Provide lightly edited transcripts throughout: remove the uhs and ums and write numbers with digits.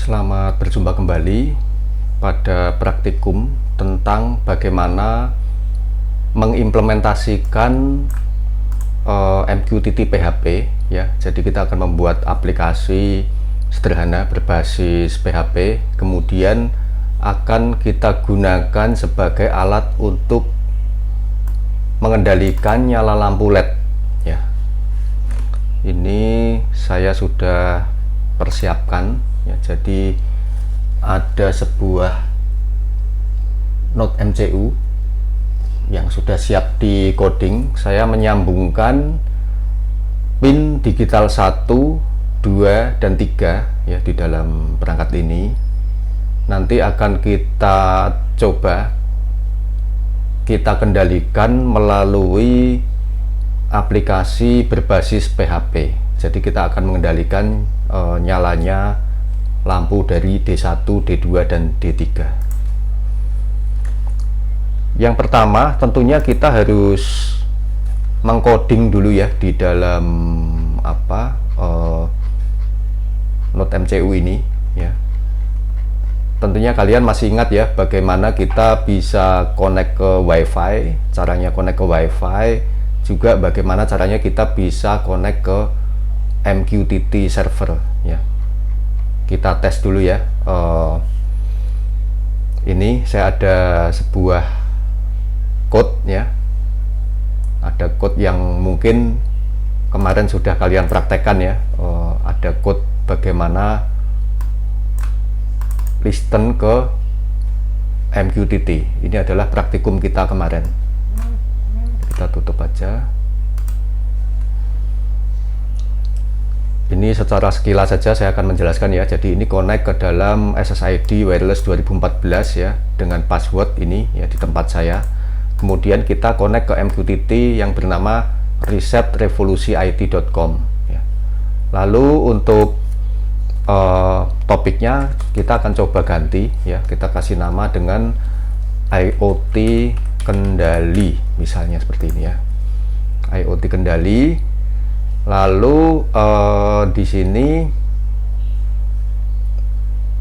Selamat berjumpa kembali pada praktikum tentang bagaimana mengimplementasikan MQTT PHP ya. Jadi kita akan membuat aplikasi sederhana berbasis PHP, kemudian akan kita gunakan sebagai alat untuk mengendalikan nyala lampu LED ya. Ini saya sudah persiapkan ya, jadi ada sebuah Node MCU yang sudah siap di coding. Saya menyambungkan pin digital 1, 2, dan 3 ya di dalam perangkat ini. Nanti akan kita coba kita kendalikan melalui aplikasi berbasis PHP. Jadi kita akan mengendalikan nyalanya lampu dari D1, D2, dan D3. Yang pertama tentunya kita harus mengcoding dulu ya di dalam Node MCU ini ya. Tentunya kalian masih ingat ya bagaimana kita bisa connect ke WiFi, caranya connect ke WiFi, juga bagaimana caranya kita bisa connect ke MQTT server ya. Kita tes dulu ya. Ini saya ada sebuah code ya. Ada code yang mungkin kemarin sudah kalian praktekkan ya. Ada code bagaimana listen ke MQTT. Ini adalah praktikum kita kemarin. Kita tutup aja. Ini secara sekilas saja saya akan menjelaskan ya. Jadi ini connect ke dalam SSID Wireless 2014 ya, dengan password ini ya di tempat saya. Kemudian kita connect ke MQTT yang bernama resetrevolutionit.com ya. Lalu untuk topiknya kita akan coba ganti ya. Kita kasih nama dengan IoT kendali misalnya seperti ini ya. IoT kendali. Lalu di sini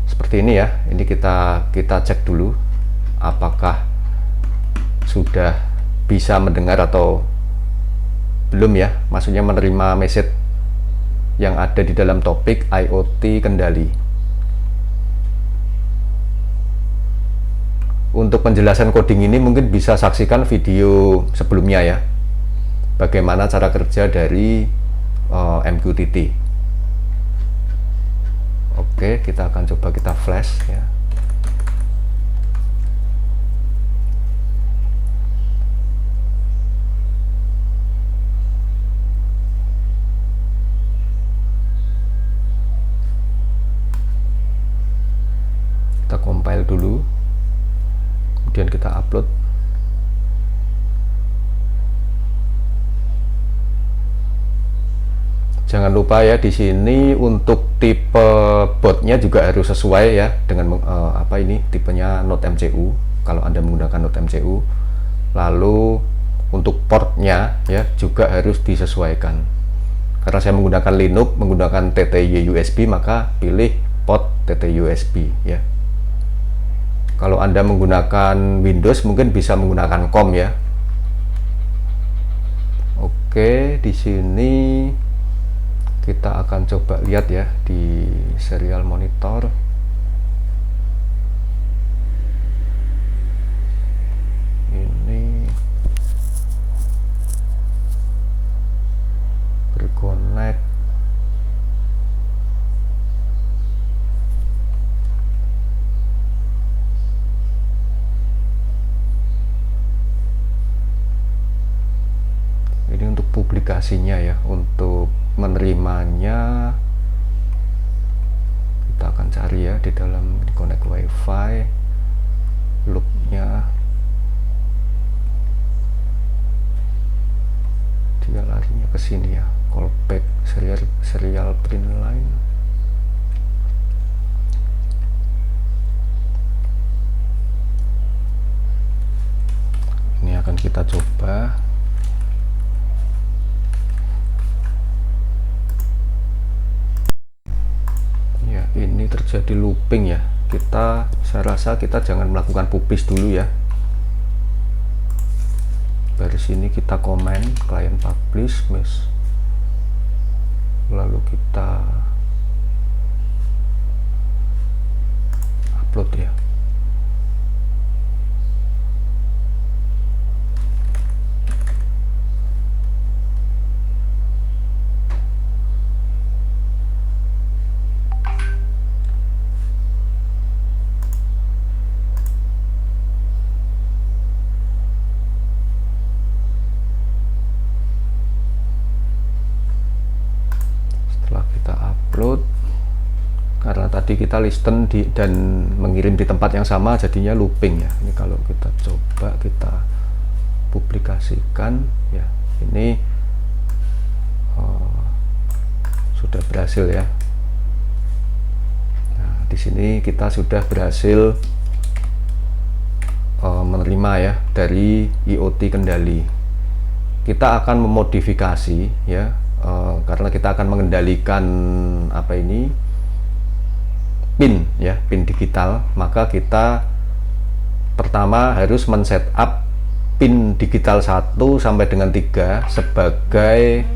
seperti ini ya. Ini kita cek dulu apakah sudah bisa mendengar atau belum ya. Maksudnya menerima message yang ada di dalam topik IoT kendali. Untuk penjelasan coding ini mungkin bisa saksikan video sebelumnya ya. Bagaimana cara kerja dari MQTT. Oke, kita akan coba kita flash ya. Kita compile dulu, kemudian kita upload. Jangan lupa ya, di sini untuk tipe bootnya juga harus sesuai ya dengan tipenya Node MCU kalau Anda menggunakan Node MCU. Lalu untuk portnya ya juga harus disesuaikan. Karena saya menggunakan Linux, menggunakan TTY USB, maka pilih port TTY USB ya. Kalau Anda menggunakan Windows mungkin bisa menggunakan COM ya. Oke, di sini kita akan coba lihat ya di serial monitor. Ini berconnect. Ini untuk publikasinya ya. Untuk menerimanya kita akan cari ya di dalam di connect WiFi, loopnya dia larinya ke sini ya, callback serial print line. Ini akan kita coba. ini ini terjadi looping ya. Saya rasa kita jangan melakukan publish dulu ya. Dari sini kita komen client publish miss, lalu kita upload ya. Upload, karena tadi kita listen dan mengirim di tempat yang sama, jadinya looping ya. Ini kalau kita coba kita publikasikan ya, ini sudah berhasil ya. Nah, di sini kita sudah berhasil menerima ya dari IoT Kendali. Kita akan memodifikasi ya. Karena kita akan mengendalikan apa ini pin ya, pin digital, maka kita pertama harus men-setup pin digital 1 sampai dengan 3 sebagai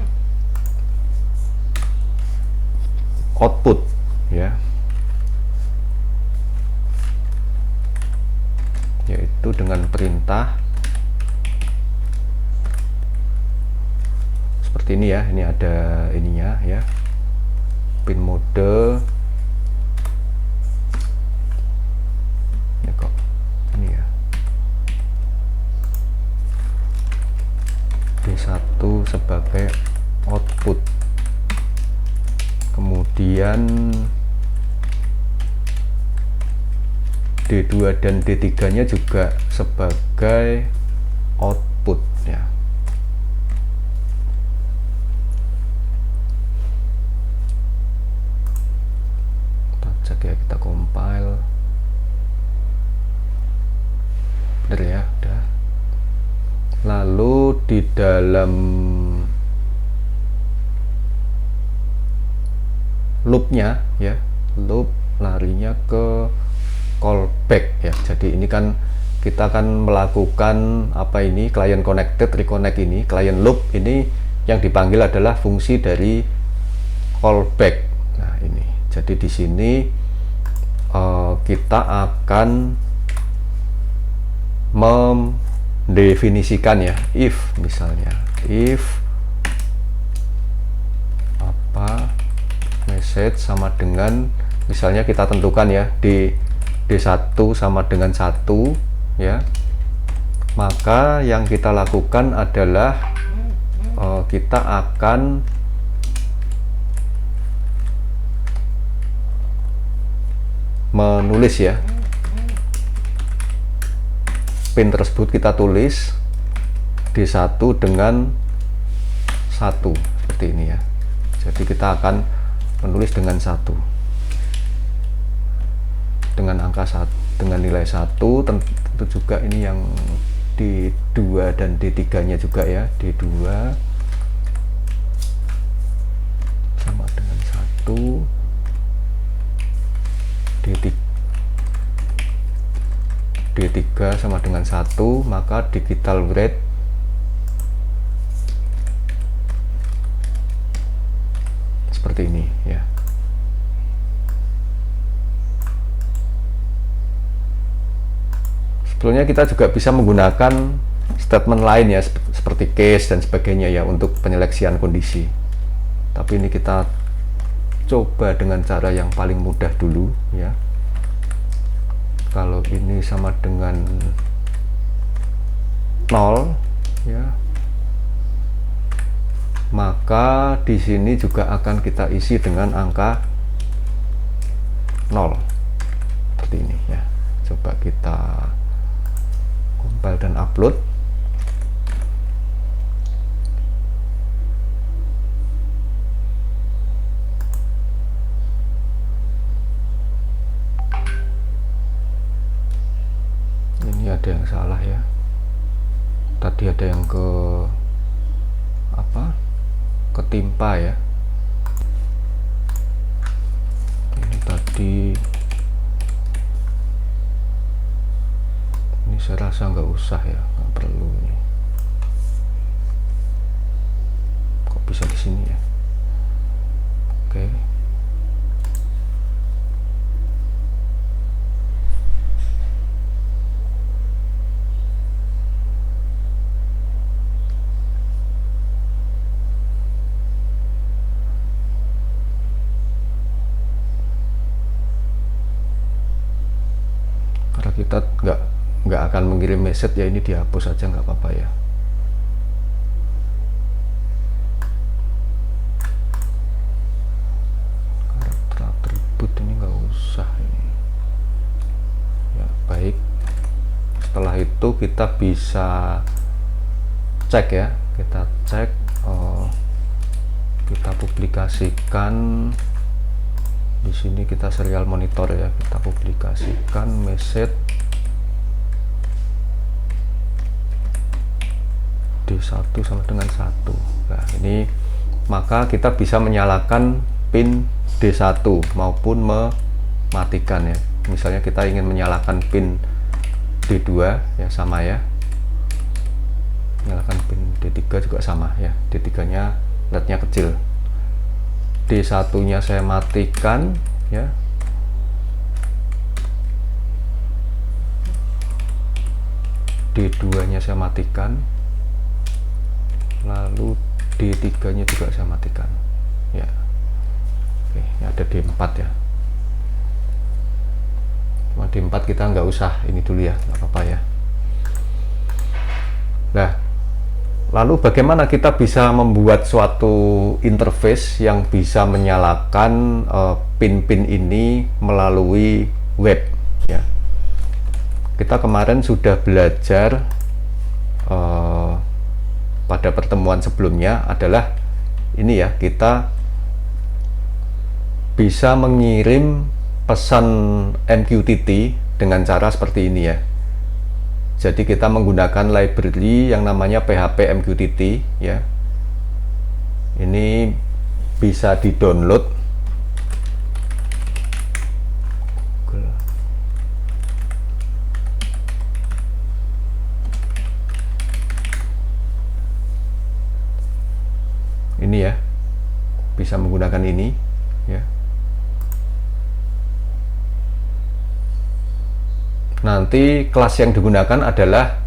output ya, yaitu dengan perintah seperti ini ya. Ini ada ininya ya, pin mode ini kok ini ya, D1 sebagai output, kemudian D2 dan D3 nya juga sebagai output ya. Kita compile, bener ya, udah. Lalu di dalam loopnya ya, loop larinya ke callback ya. Jadi ini kan kita akan melakukan apa ini, client connected reconnect ini, client loop ini yang dipanggil adalah fungsi dari callback. Nah ini, jadi di sini kita akan mendefinisikan ya, if misalnya, if apa message sama dengan, misalnya kita tentukan ya D1 sama dengan 1 ya, maka yang kita lakukan adalah kita akan menulis ya, pin tersebut kita tulis D1 dengan 1 seperti ini ya. Jadi kita akan menulis dengan 1 dengan angka 1 dengan nilai 1, tentu juga ini yang D2 dan D3 nya juga ya, D2 sama dengan 1, D3 sama dengan 1, maka digital write seperti ini ya. Sebetulnya kita juga bisa menggunakan statement lain ya, seperti case dan sebagainya ya, untuk penyeleksian kondisi. Tapi ini kita coba dengan cara yang paling mudah dulu ya. Kalau ini sama dengan 0 ya, maka di sini juga akan kita isi dengan angka 0 seperti ini ya. Coba kita compile dan upload. Ini ada yang salah ya, tadi ada yang ketimpa ya, ini tadi ini saya rasa nggak usah ya, nggak perlu ini. Kok bisa di sini ya? Oke. Karena kita nggak akan mengirim message ya, ini dihapus aja nggak apa-apa ya. Karakter atribut ini nggak usah ini ya. Baik, setelah itu kita bisa cek ya, kita cek, kita publikasikan di sini, kita serial monitor ya, kita publikasikan message D1 sama dengan 1. Nah ini, maka kita bisa menyalakan pin D1 maupun mematikan ya. Misalnya kita ingin menyalakan pin D2 ya, sama ya, nyalakan pin D3 juga sama ya, D3 nya LED-nya kecil, D1 nya saya matikan ya, D2 nya saya matikan, lalu D3 nya juga saya matikan ya. Oke, ini ada D4 ya, cuma D4 kita nggak usah ini dulu ya, nggak apa-apa ya. Nah, lalu bagaimana kita bisa membuat suatu interface yang bisa menyalakan pin-pin ini melalui web ya. Kita kemarin sudah belajar pada pertemuan sebelumnya adalah ini ya, kita bisa mengirim pesan MQTT dengan cara seperti ini ya. Jadi kita menggunakan library yang namanya PHP MQTT ya. Ini bisa di-download. Ini ya, bisa menggunakan ini ya. Nanti kelas yang digunakan adalah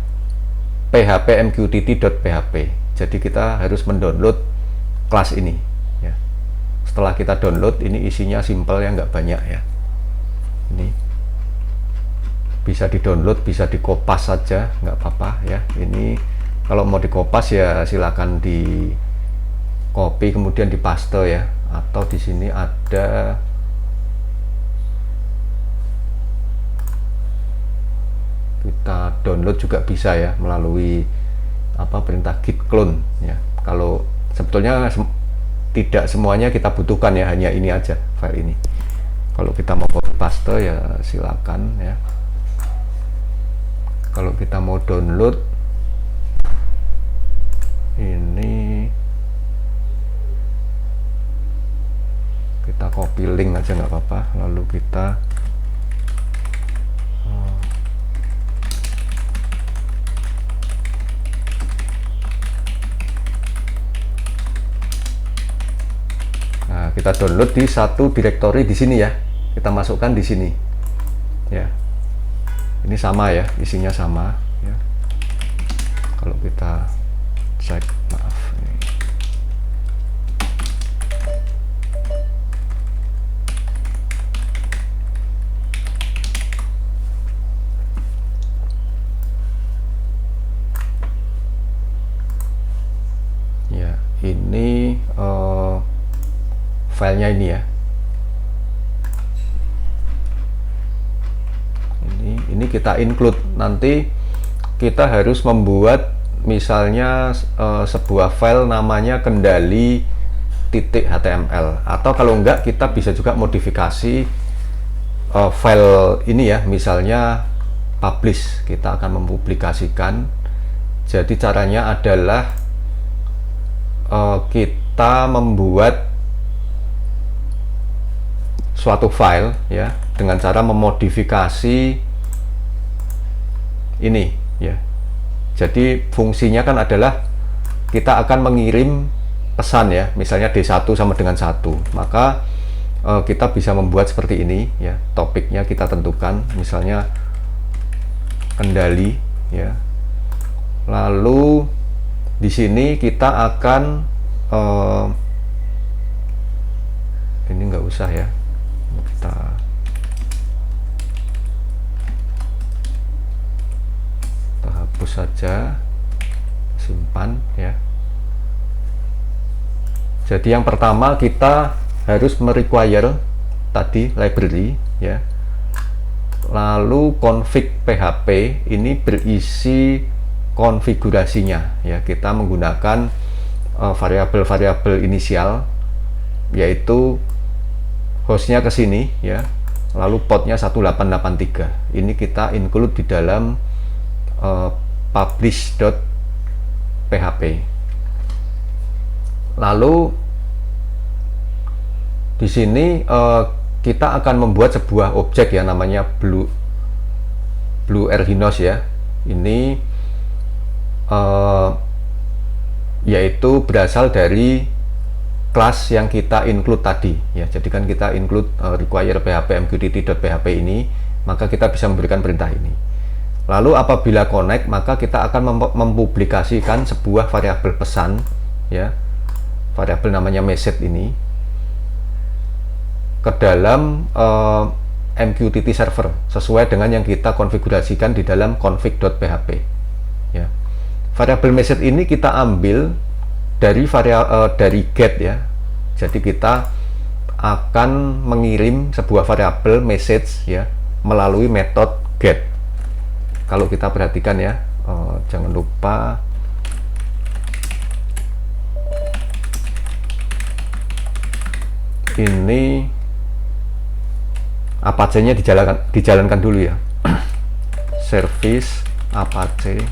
php mqtt.php. Jadi kita harus mendownload kelas ini ya. Setelah kita download, ini isinya simple ya, nggak banyak ya. Ini bisa di-download, bisa dikopas saja, nggak apa-apa ya. Ini kalau mau dikopas ya silakan di copy kemudian dipaste ya, atau di sini ada kita download juga bisa ya melalui perintah git clone ya. Kalau sebetulnya tidak semuanya kita butuhkan ya, hanya ini aja, file ini. Kalau kita mau copy paste ya silakan ya. Kalau kita mau download ini, kita copy link aja nggak apa-apa, lalu kita kita download di satu directory di sini ya, kita masukkan di sini ya. Ini sama ya, isinya sama ya. Kalau kita cek, maaf ini. Ya, ini filenya ini ya. Ini kita include. Nanti kita harus membuat misalnya sebuah file namanya kendali.html, atau kalau enggak kita bisa juga modifikasi file ini ya, misalnya publish, kita akan mempublikasikan. Jadi caranya adalah kita membuat suatu file ya dengan cara memodifikasi ini ya. Jadi fungsinya kan adalah kita akan mengirim pesan ya, misalnya D1 sama dengan 1, maka kita bisa membuat seperti ini ya. Topiknya kita tentukan misalnya kendali ya. Lalu di sini kita akan ini nggak usah ya, kita hapus saja, simpan ya. Jadi yang pertama kita harus merequire tadi library ya. Lalu config PHP ini berisi konfigurasinya ya. Kita menggunakan variabel-variabel inisial, yaitu hostnya ke sini ya. Lalu portnya 1883. Ini kita include di dalam publish.php. Lalu di sini kita akan membuat sebuah objek ya, namanya Blue Erhinos ya. Ini yaitu berasal dari kelas yang kita include tadi ya. Jadi kan kita include require php mqtt.php ini, maka kita bisa memberikan perintah ini. Lalu apabila connect, maka kita akan mempublikasikan sebuah variabel pesan ya, variabel namanya message ini ke dalam MQTT server sesuai dengan yang kita konfigurasikan di dalam config.php ya. Variabel message ini kita ambil dari get ya. Jadi kita akan mengirim sebuah variabel message ya melalui metode get. Kalau kita perhatikan ya, jangan lupa ini Apache-nya dijalankan dulu ya. Service Apache.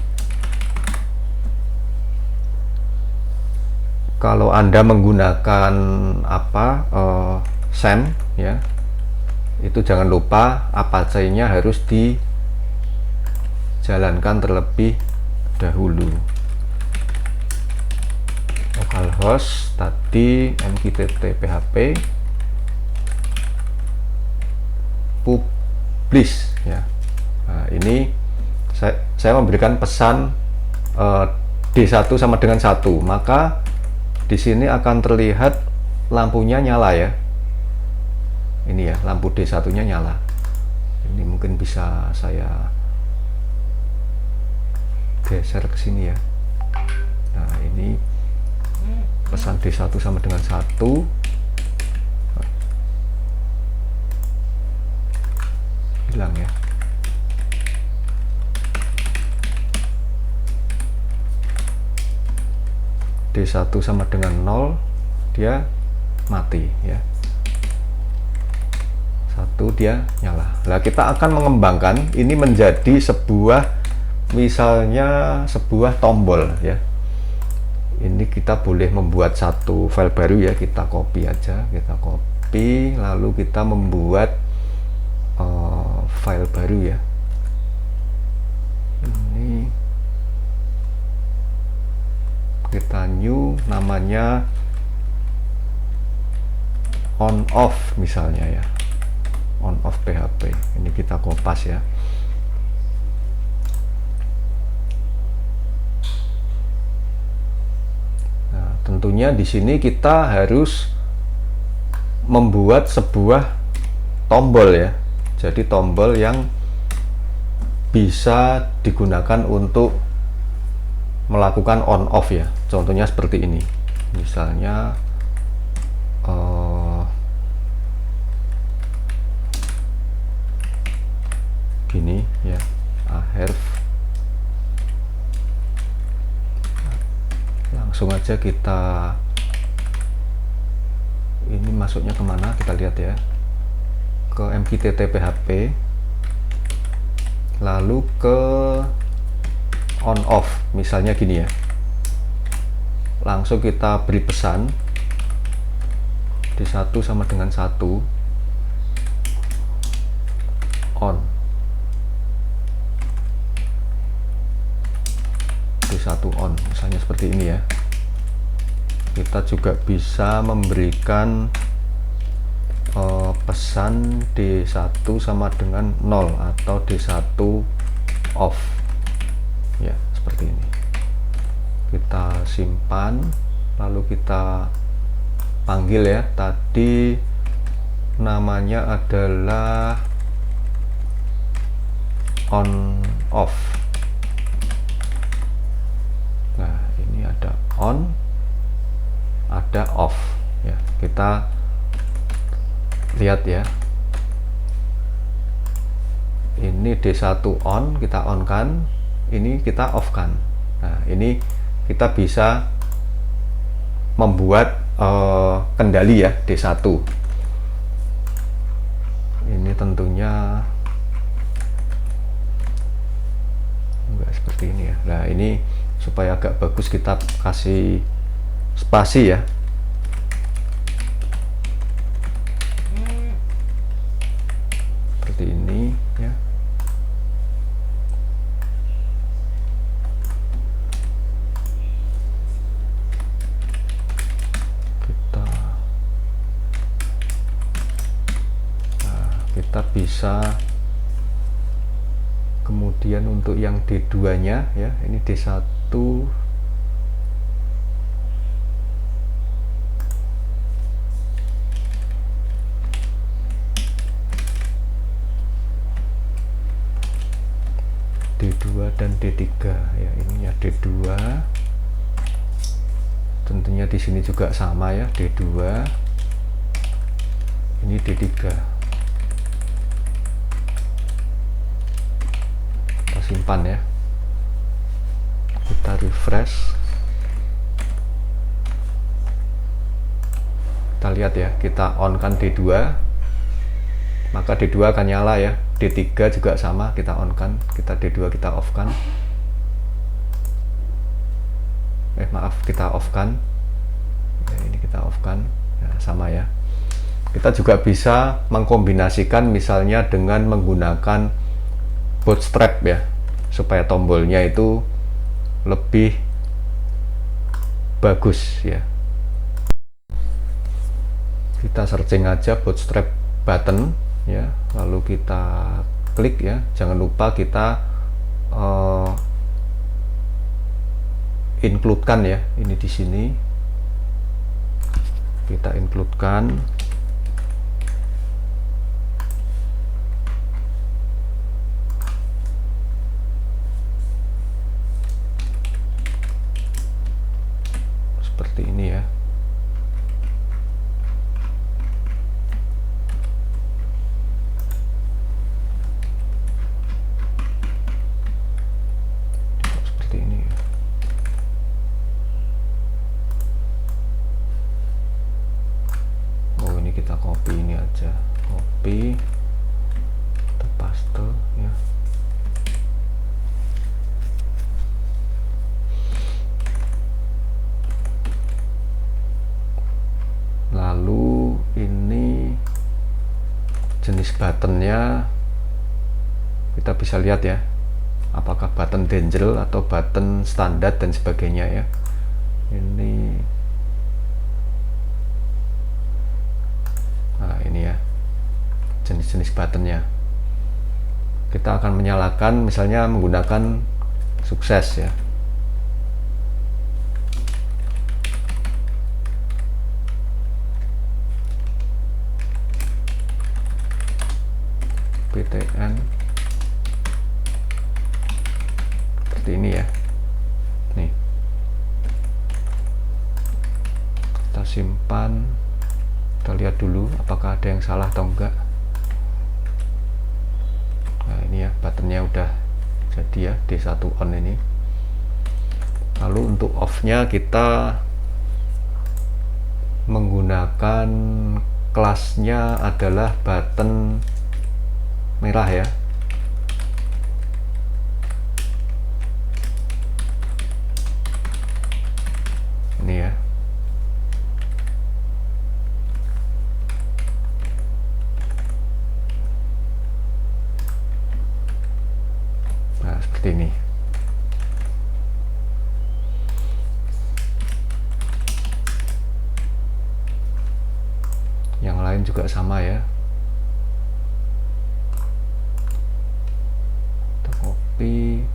Kalau Anda menggunakan SAM ya, itu jangan lupa Apache-nya harus dijalankan terlebih dahulu. Localhost tadi mqtt.php publish ya. Nah, ini saya memberikan pesan D1 sama dengan 1, maka di sini akan terlihat lampunya nyala ya. Ini ya, lampu D1-nya nyala. Ini mungkin bisa saya geser ke sini ya. Nah, ini pesan D1 sama dengan 1. Hilang ya. D1 sama dengan 0, dia mati ya. 1 dia nyala. Nah, kita akan mengembangkan ini menjadi sebuah, misalnya sebuah tombol ya. Ini kita boleh membuat satu file baru ya, kita copy aja, kita copy, lalu kita membuat file baru ya. Ini kita new, namanya on off misalnya ya, on off PHP. Ini kita kopas ya. Nah, tentunya di sini kita harus membuat sebuah tombol ya. Jadi tombol yang bisa digunakan untuk melakukan on off ya. Contohnya seperti ini. Misalnya gini ya, ahref. Langsung aja kita, ini masuknya kemana, kita lihat ya, ke mqtt.php, lalu ke on off misalnya gini ya. Langsung kita beri pesan D1 sama dengan 1, on, D1 on, misalnya seperti ini ya. Kita juga bisa memberikan pesan D1 sama dengan 0 atau D1 off ya, seperti ini. Kita simpan, lalu kita panggil ya. Tadi namanya adalah on off. Nah, ini ada on, ada off ya. Kita lihat ya, ini D1 on, kita on kan, ini kita off kan. Nah, ini kita bisa membuat kendali ya D1. Ini tentunya enggak seperti ini ya. Nah, ini supaya agak bagus kita kasih spasi ya. Seperti ini ya. Kita bisa kemudian untuk yang D2 nya ya, ini D1 D2 dan D3 ya. Ininya D2, tentunya di sini juga sama ya, D2, ini D3. Kita simpan ya, kita refresh, kita lihat ya, kita on kan D2, maka D2 akan nyala ya. D3 juga sama, kita on kan, kita D2 kita off kan, kita off kan ya, ini kita off kan ya, sama ya. Kita juga bisa mengkombinasikan misalnya dengan menggunakan bootstrap ya, supaya tombolnya itu lebih bagus ya. Kita searching aja bootstrap button ya, lalu kita klik ya. Jangan lupa kita include-kan ya, ini di sini kita include-kan. Seperti ini ya. Seperti ini ya. Oh, ini kita copy ini aja, copy, kita paste ya. Lalu ini jenis buttonnya kita bisa lihat ya, apakah button dangle atau button standar dan sebagainya ya. Ini nah, ini ya jenis-jenis buttonnya. Kita akan menyalakan misalnya menggunakan sukses ya. PTN seperti ini ya. Nih, kita simpan, kita lihat dulu apakah ada yang salah atau enggak. Nah, ini ya, buttonnya udah jadi ya, D1 on ini. Lalu untuk off-nya kita menggunakan kelasnya adalah button merah ya. Ini ya. juga sama ya. Kita copy.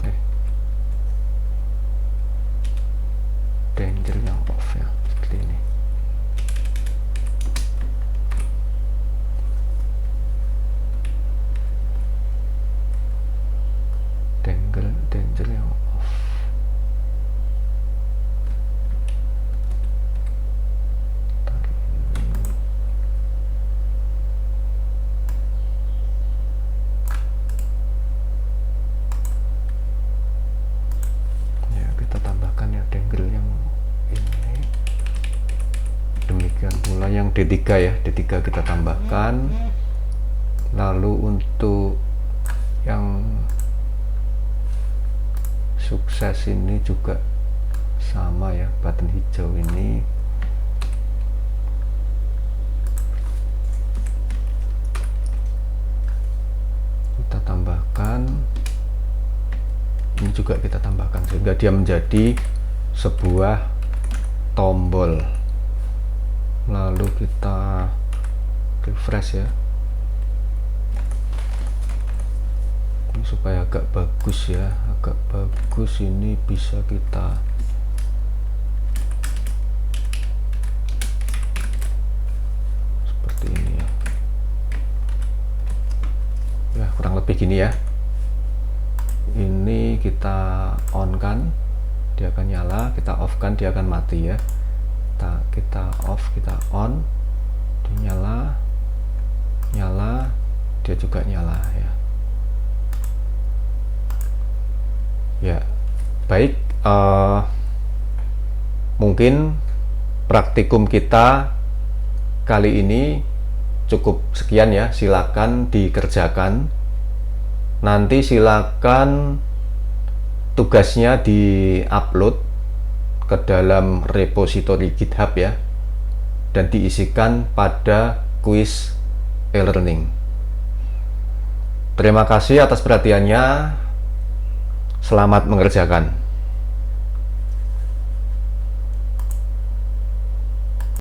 Oke. Danger yang off ya, seperti ini. Danger yang off. Ya, kita tambahkan ya danger yang ini. Demikian pula yang D3 ya, D3 kita tambahkan. Lalu untuk yang sukses ini juga sama ya, button hijau ini kita tambahkan, ini juga kita tambahkan sehingga dia menjadi sebuah tombol. Lalu kita refresh ya, supaya agak bagus ya, agak bagus. Ini bisa kita seperti ini ya, ya kurang lebih gini ya. Ini kita on kan, dia akan nyala, kita off kan, dia akan mati ya. Kita off, kita on, dia nyala, dia juga nyala ya. Ya, baik, mungkin praktikum kita kali ini cukup sekian ya. Silakan dikerjakan. Nanti silakan tugasnya di-upload ke dalam repositori GitHub ya, dan diisikan pada kuis e-learning. Terima kasih atas perhatiannya. Selamat mengerjakan.